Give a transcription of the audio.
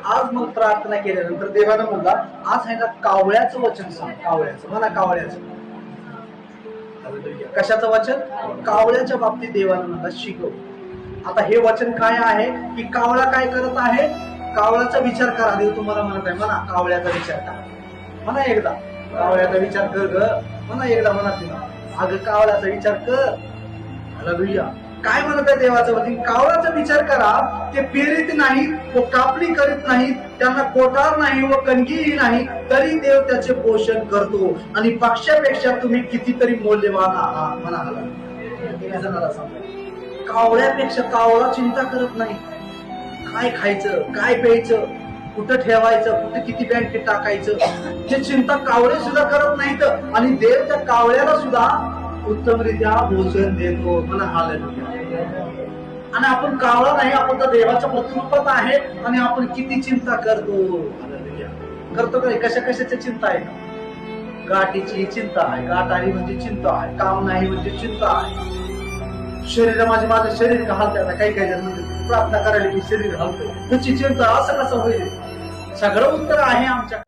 आज मग प्रार्थना केल्यानंतर देवानं म्हणला आज आहे ना कावळ्याचं वचन सांग, कावळ्याचं म्हणा, कावळ्याचं. कशाचं वचन? कावळ्याच्या बाबतीत देवानं म्हणला शिकव. आता हे वचन काय आहे की कावळा काय करत आहे? कावळ्याचा विचार करा. देव तुम्हाला म्हणत आहे म्हणा कावळ्याचा विचार करा. म्हणा एकदा कावळ्याचा विचार कर ग, म्हणा एकदा म्हणा तिला अगं कावळ्याचा विचार कर. हालेलुया. काय म्हणत आहे देवाचं वचन? कावळ्याचा विचार करा. ते पेरीत नाहीत व कापणी करीत नाहीत, त्यांना कोठार नाही व कणगीही नाही, तरी देव त्याचे पोषण करतो. आणि पक्ष्यापेक्षा तुम्ही कितीतरी मौल्यवान आहात. म्हणा कावळ्यापेक्षा कावळा चिंता करत नाही. काय खायचं, काय प्यायचं, कुठं ठेवायचं, कुठे किती बँकेत टाकायचं, हे चिंता कावळे सुद्धा करत नाहीत. आणि देव त्या कावळ्याला सुद्धा उत्तमरित्या भोजन देतो. म्हणा हालेलुया. आणि आपण कावळा नाही, आपण तर देवाच्या प्रतिरूपात आहे. आणि आपण किती चिंता करतो. हालेलुया. करतो काय? कशा कशाची चिंता आहे? गाठीची चिंता आहे, गाठ आली म्हणजे चिंता आहे, काम नाही म्हणजे चिंता आहे, माझं शरीर हलतं. काही काही जण म्हणजे प्रार्थना करायला की शरीर हलतं, त्याची चिंता. असं कसं होईल? सगळं उत्तर आहे आमच्या